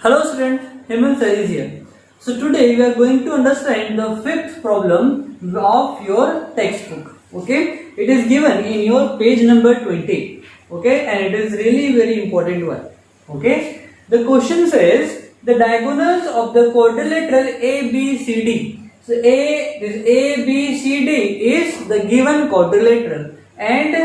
Hello student, Hemant Sir is here. So today we are going to understand the fifth problem of your textbook. Okay, it is given in your page number 20. Okay, and it is really very important one. Okay, the question says the diagonals of the quadrilateral ABCD. So this ABCD is the given quadrilateral, and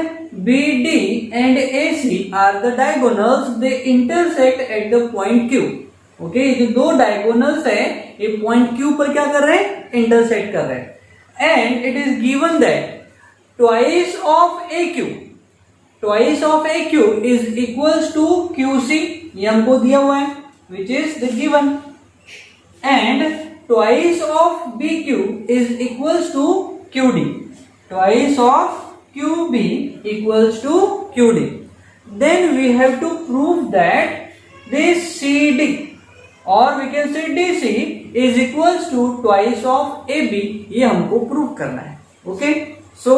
BD and AC are the diagonals. They intersect at the point Q. Okay जो दो diagonals है ये point Q पर क्या कर रहे हैं, intersect कर रहे हैं. And it is given that twice of A Q is equals to Q C, ये हमको दिया हुआ है which is the given. And twice of B Q is equals to Q D, twice of Q B equals to Q D. Then we have to prove that this C D or we can say DC is equals to twice of AB. ये हमको prove करना है. Okay, सो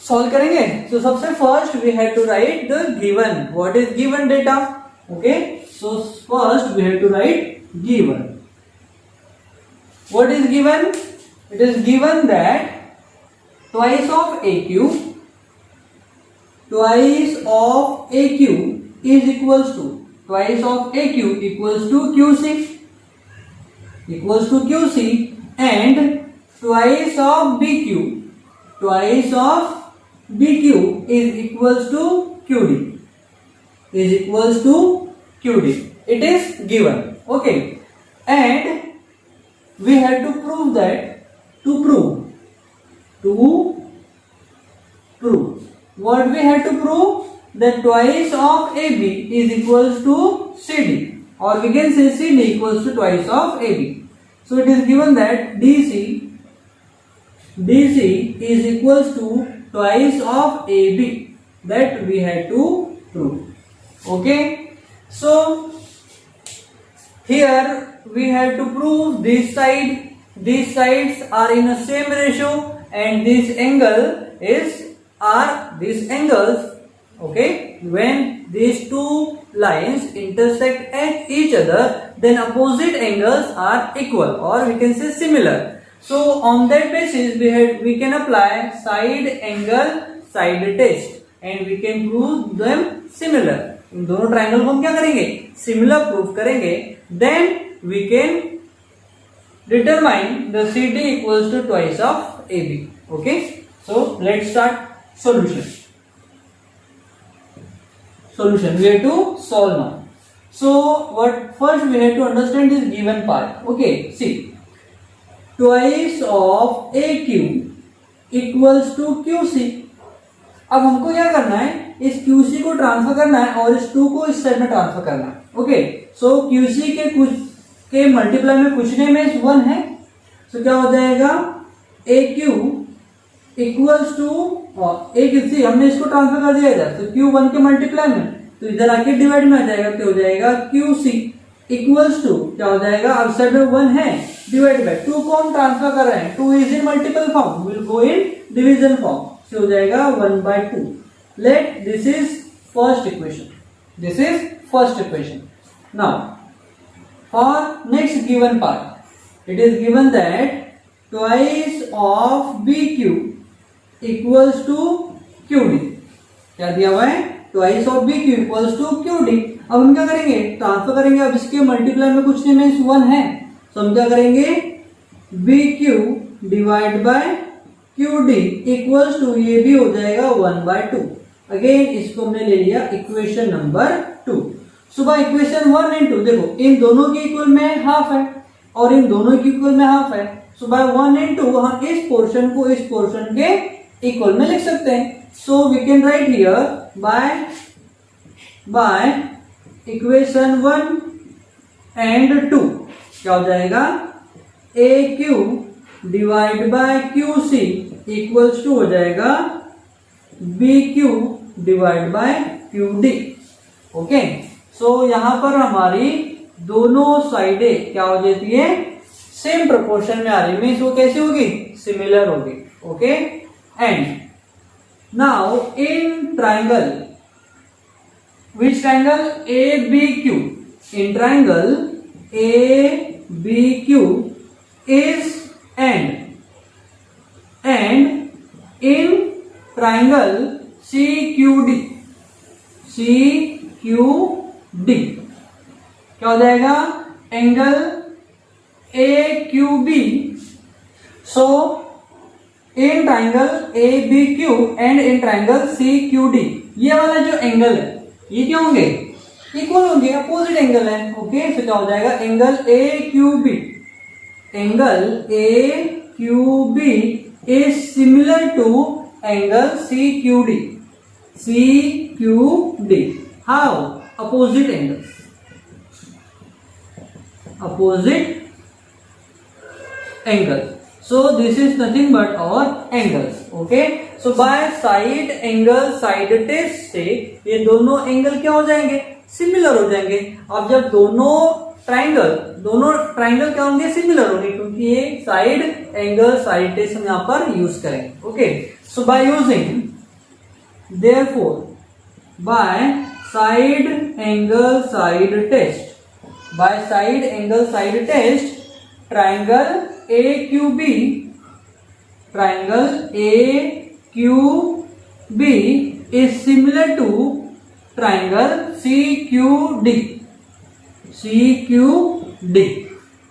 solve करेंगे. So सबसे first we have to write the given. What is given data? Okay, so first we have to write given. What is given? It is given that twice of AQ is equals to twice of AQ equals to QC and twice of BQ is equals to QD. It is given. Okay, and we have to prove that to prove what we have to prove, that twice of AB is equals to CD, or we can say CD equals to twice of AB. So it is given that DC is equals to twice of AB, that we have to prove. Okay, so here we have to prove this side, these sides are in the same ratio, and this angle these angles. Okay, when these two lines intersect at each other, then opposite angles are equal, or we can say similar. So on that basis we can apply side angle side test, and we can prove them similar. इन दोनों triangle को हम क्या करेंगे, similar prove करेंगे. Then we can determine the CD equals to twice of AB. Okay, so let's start solution. We have to solve now. So what first we have to understand is given part. Okay, see, twice of AQ equals to QC. अब हमको क्या करना है, इस QC को transfer करना है और इस 2 को इस साइड में ट्रांसफर करना है. ओके, सो QC के मल्टीप्लाई में कुछ नहीं में 1 है. सो क्या हो जाएगा, AQ इक्वल्स टू QC, हमने इसको ट्रांसफर कर दिया इधर, तो Q1 के मल्टीप्लाई में, तो इधर आके डिवाइड में आ जाएगा, तो हो जाएगा QC इक्वल्स टू क्या हो जाएगा, अब साइड में 1 है, डिवाइड बाय 2 को हम ट्रांसफर कर रहे हैं, 2 is in multiple form, will go in division form, तो हो जाएगा 1/2. Let this is first equation. Now for next given part, it is given that twice of BQ equals to QD. क्या दिया हुआ है, twice of BQ equals to QD. अब हम क्या करेंगे, ट्रांसफर करेंगे. अब इसके मल्टीप्लाई में कुछ नहीं मीन्स 1 है, तो हम क्या करेंगे, BQ divide by QD equals to, ये भी हो जाएगा 1/2. अगेन इसको हमने ले लिया इक्वेशन नंबर 2. सुबह इक्वेशन 1 एंड 2 देखो, इन दोनों के इक्वल में हाफ है और इन दोनों के इक्वल में हाफ है. सुबह 1 एंड 2 हम इस पोर्शन को इस पोर्शन के इक्वल में लिख सकते हैं. So we can write here by equation 1 and 2 क्या हो जाएगा, AQ divide by QC equals to हो जाएगा BQ divide by QD. Okay, so यहां पर हमारी दोनों साइडें क्या हो जाती है, सेम प्रोपोर्शन में आ रही, मीन्स वो कैसी होगी, सिमिलर होगी. Okay, and now in triangle, which triangle ABQ, in triangle ABQ is and in triangle CQD क्या हो जाएगा? Angle AQB. So in triangle ABQ and in triangle CQD, ये वाला जो एंगल है ये क्या होंगे? इक्वल होंगे, अपोजिट एंगल है. ओके, तो क्या हो जाएगा? Angle AQB is similar to angle CQD. How? Opposite angles. So this is nothing but our angles. Okay. So by side angle side test से ये दोनों एंगल क्या हो जाएंगे? सिमिलर हो जाएंगे. अब जब दोनों ट्राइंगल क्या होंगे? सिमिलर होंगे, क्योंकि ये साइड एंगल साइड टेस्ट हम यहाँ पर यूज करेंगे. Okay, so by using therefore by side angle side test triangle AQB is similar to triangle CQD.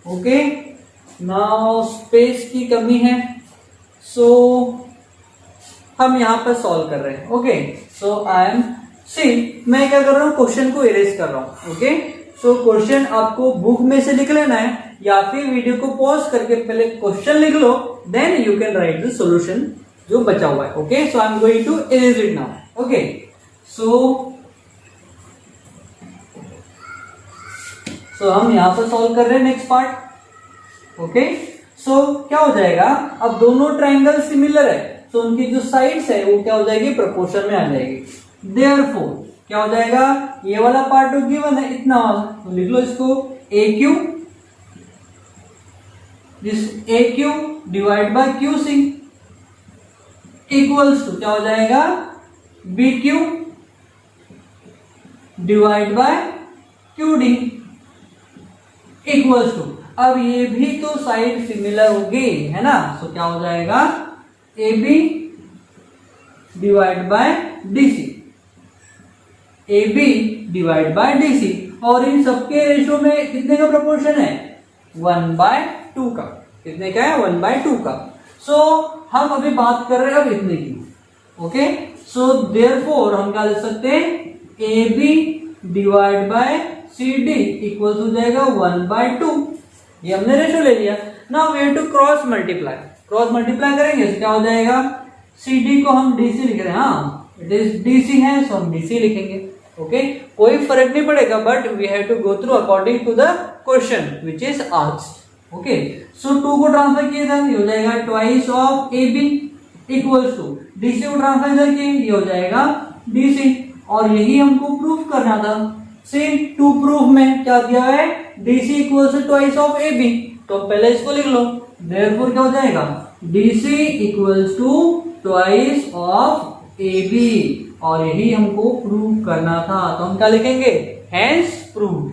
Okay, now space की कमी है, सो हम यहां पर सॉल्व कर रहे हैं. ओके, सो मैं क्या कर रहा हूं? क्वेश्चन को इरेज कर रहा हूं. ओके, सो क्वेश्चन आपको बुक में से लिख लेना है या फिर वीडियो को पॉज करके पहले क्वेश्चन लिख लो, then you can write the solution जो बचा हुआ है. Okay, so I am going to erase it now. Okay, so हम यहां पर सॉल्व कर रहे हैं नेक्स्ट पार्ट. ओके, सो क्या हो जाएगा? अब दोनों ट्राइंगल सिमिलर है, तो उनकी जो साइड्स है वो क्या हो जाएगी? प्रोपोर्शन में आ जाएगी. देयरफॉर क्या हो जाएगा? ये वाला पार्ट जो गिवन है इतना, तो लिख लो इसको AQ, this AQ divide by QC equals to क्या हो जाएगा? BQ divide by QD equals to, अब ये भी तो साइड सिमिलर होगी, है ना? तो क्या हो जाएगा? AB डिवाइड बाय DC, और इन सबके रेशो में कितने का प्रोपोर्शन है? 1/2 का. कितने का है? 1/2 का. सो हम अभी बात कर रहे हैं अब इतने की. ओके, सो देयरफॉर हम क्या लिख सकते हैं? AB divide by CD equal हो जाएगा 1/2. ये हमने रेशो ले लिया. Now we have to cross multiply करेंगे, तो क्या हो जाएगा? CD को हम DC लिख रहे हैं. हाँ, इट इज DC है, सो हम DC लिखेंगे. ओके, कोई फर्क नहीं पड़ेगा, but we have to go through according to the question which is asked. Okay, so 2 को ट्रांसफर किया था, ये हो जाएगा twice of AB equals to DC को ट्रांसफर करके ये हो जाएगा DC, और यही हमको प्रूफ करना था. सी टू प्रूफ में क्या दिया है? DC equals to twice of AB, तो पहले इसको लिख लो. देयरफॉर क्या हो जाएगा? DC equals to twice of AB, और यही हमको प्रूव करना था, तो हम क्या लिखेंगे? Hence proved.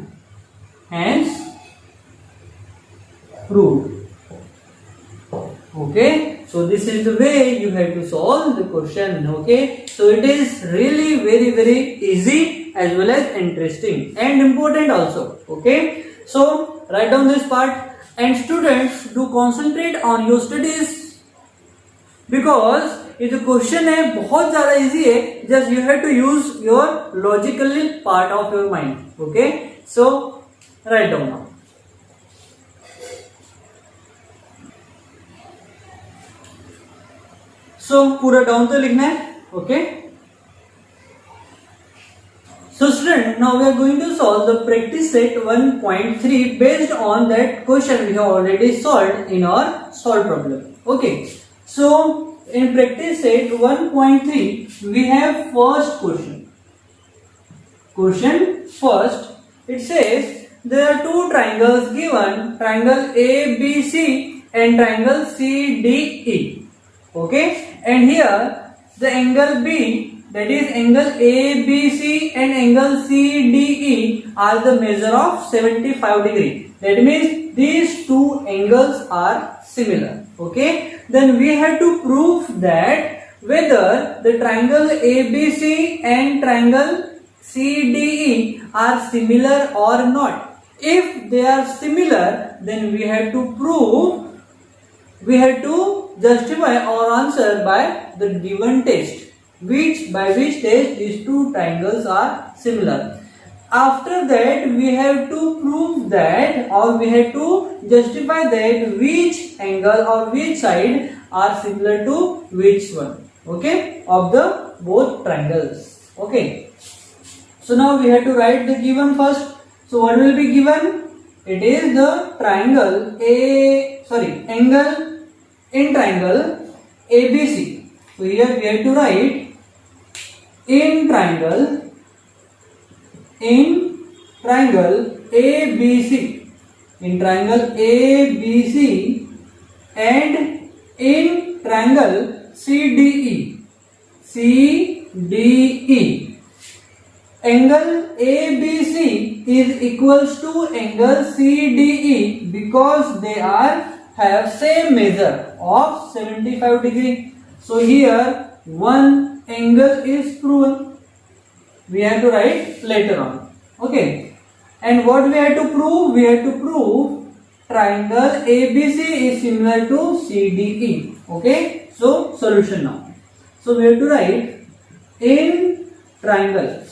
Okay, so this is the way you have to solve the question. Okay, so it is really very easy as well as interesting and important also. Okay, so write down this part, and students do concentrate on your studies because ये जो question है बहुत ज्यादा easy है. Just you have to use your logical part of your mind. Okay, so write down now. So पूरा down तो लिखना है. ओके, so student, now we are going to solve the practice set 1.3 based on that question we have already solved in our solved problem. Okay, so in practice set 1.3 we have first question. First, it says there are two triangles given, triangle ABC and triangle CDE. Okay, and here the angle B that is angle ABC and angle CDE are the measure of 75 degree. That means these two angles are similar. Okay, then we have to prove that whether the triangle ABC and triangle CDE are similar or not. If they are similar, then we have to justify our answer by the given test. By which test these two triangles are similar. After that, we have to prove that, or we have to justify that which angle or which side are similar to which one. Okay, of the both triangles. Okay, so now we have to write the given first. So what will be given? It is the angle in triangle ABC. So here we have to write in triangle ABC, in triangle ABC and in triangle CDE. Angle ABC is equals to angle CDE because they have same measure of 75 degree. So here one angle is proven. We have to write later on. Okay, and what we have to prove? We have to prove triangle ABC is similar to CDE. Okay, so solution now. So we have to write in triangle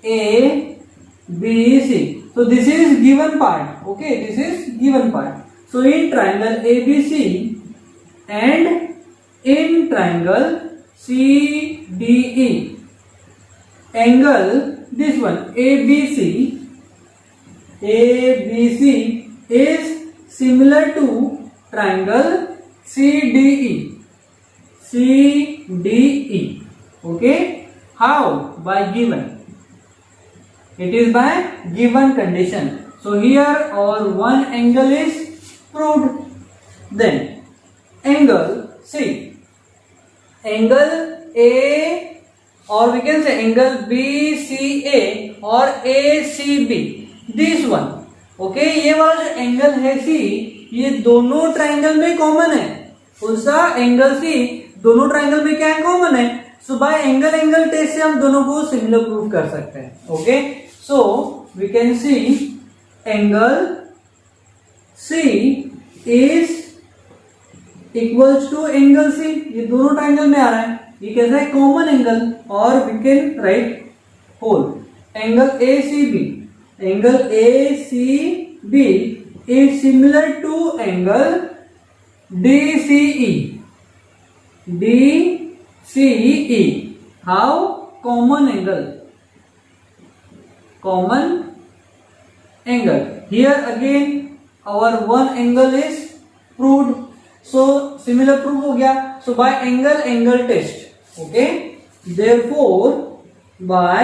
ABC. So this is given part. Okay, this is given part. So in triangle ABC and in triangle CDE, angle this one ABC is similar to triangle CDE. Okay, how? By given. It is by given condition. So here our one angle is proved. Then angle C, angle A, or we can say angle BCA or ACB. This one. Okay, ये वाला जो angle है C, ये दोनों triangle में common है. उसका angle C दोनों ट्राइंगल में क्या है? कॉमन है. सो बाय एंगल टेस्ट से हम दोनों को सिमिलर प्रूव कर सकते हैं. Okay, so we can see angle C is equals to angle C. ये दोनों ट्राइंगल में आ रहा है. ये कैसा है? Common angle. और we can write whole angle ACB. Angle ACB is similar to angle DCE. How? Common angle. Here again our one angle is proved. So similar proof हो गया. So by angle test. Okay. Therefore by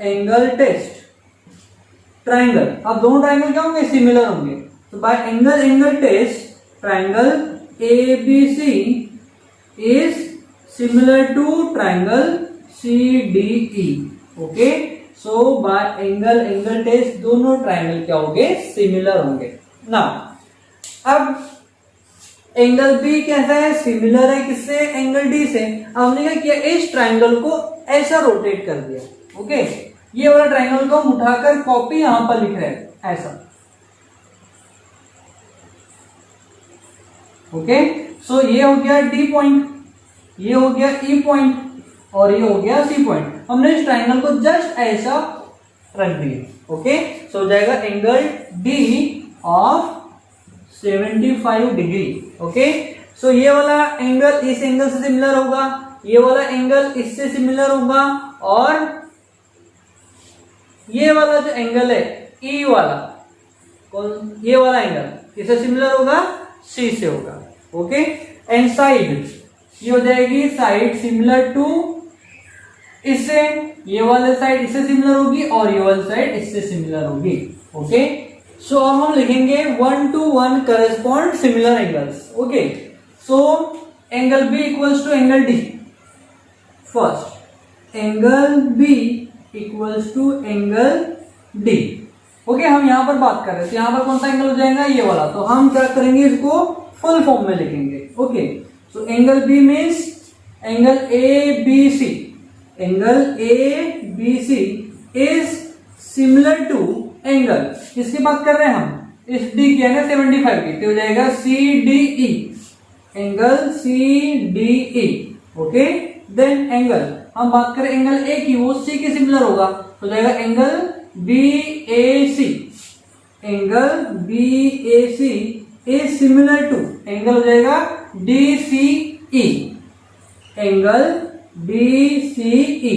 angle test triangle. अब दोनों triangle क्या होंगे? Similar होंगे. तो by angle test triangle ABC is similar to triangle CDE. Okay, so by angle test दोनों triangle क्या होंगे? सिमिलर होंगे. नाउ अब एंगल B कैसा है? सिमिलर है किससे? एंगल D से. अब हमने क्या किया? इस ट्राइंगल को ऐसा रोटेट कर दिया. ओके, ये वाला ट्राइंगल को हम उठाकर कॉपी यहां पर लिख रहे हैं ऐसा. ओके, सो ये हो गया D पॉइंट, ये हो गया E पॉइंट और ये हो गया C पॉइंट. हमने इस ट्राइंगल को जस्ट ऐसा रख दिया. ओके, सो हो जाएगा angle D of 75 degree. Okay, so ये वाला एंगल इस एंगल से सिमिलर होगा, ये वाला एंगल इससे सिमिलर होगा, और ये वाला जो एंगल है E वाला, ये वाला एंगल इससे सिमिलर होगा, C से होगा. ओके, एंड साइड ये हो जाएगी साइड सिमिलर टू इससे, ये वाले साइड इससे सिमिलर होगी और ये वाली साइड इससे सिमिलर होगी. ओके, सो अब हम लिखेंगे 1 to 1 correspond similar angles. Okay, so angle B equals to angle D. First angle B equals to angle D. Okay, हम यहां पर बात कर रहे थे, यहां पर कौन सा एंगल हो जाएगा, ये वाला। तो हम क्या करेंगे, इसको फुल फॉर्म में लिखेंगे। Okay, so angle B means angle A B C, angle A B C is similar to angle, किसकी बात कर रहे हैं हम, इस डी की है ना 75 की, तो हो जाएगा C D E, angle C D E. Okay, then angle हम बात करें एंगल ए की, वो सी के सिमिलर होगा, तो जाएगा angle B A C, angle B A C is similar to angle हो जाएगा D C E, angle D C E.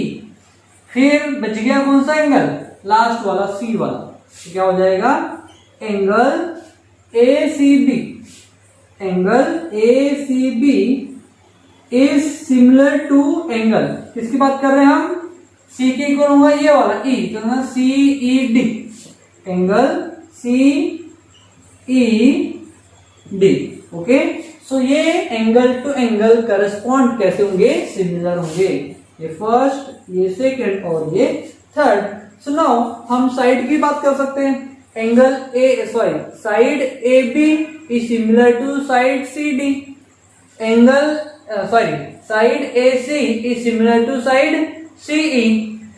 फिर बच गया कौन सा एंगल, लास्ट वाला सी वाला, तो क्या हो जाएगा angle A C B, angle A C B is similar to angle, किसकी बात कर रहे हैं हम, सी के इक्वल होगा ये वाला ई, तो C E D, angle C E D. Okay, so ये एंगल टू एंगल करस्पॉन्ड कैसे होंगे, सिमिलर होंगे, ये फर्स्ट, ये सेकंड और ये थर्ड। सो नाउ हम साइड की बात कर सकते हैं, angle side A B is similar to side C D, angle side A C is similar to side C E,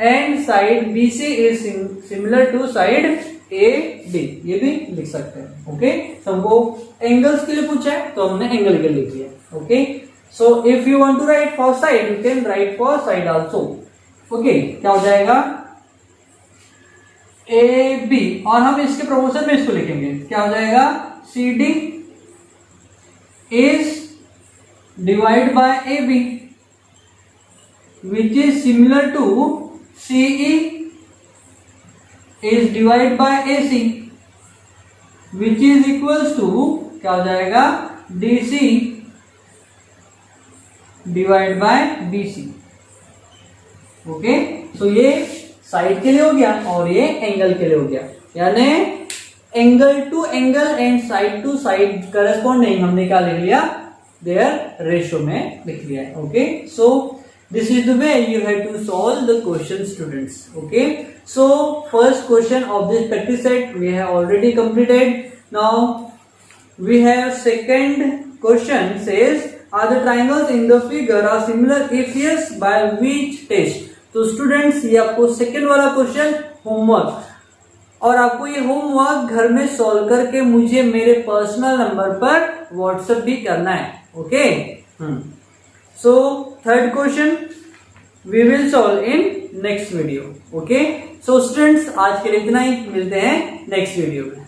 and side B C is similar to side A D, ये भी लिख सकते हैं। ओके, हमको angles के लिए पूछा है तो हमने एंगल के लिए लिख दिया। Okay, so if you want to write for side, you can write for side also. Okay, क्या हो जाएगा ए बी, और हम इसके प्रोपोर्शन में इसको लिखेंगे, क्या हो जाएगा C D is divide by A B which is similar to C E is divide by A C which is equals to, क्या हो जाएगा D C divide by B C. Okay, so ये साइड के लिए हो गया और ये एंगल के लिए हो गया, यानी angle to angle and side to side corresponding हमने क्या लिख लिया, देयर रेशियो में लिख लिया है। Okay, so this is the way you have to solve the question, students. Okay, so first question of this practice set we have already completed. Now we have second question, says are the triangles in the figure are similar, if yes by which test। तो students ये आपको second वाला question homework, और आपको ये homework घर में solve करके मुझे मेरे पर्सनल नंबर पर व्हाट्सएप भी करना है। ओके, so third question we will solve in next video. Okay, so students आज के लिए इतना ही, मिलते हैं नेक्स्ट वीडियो में।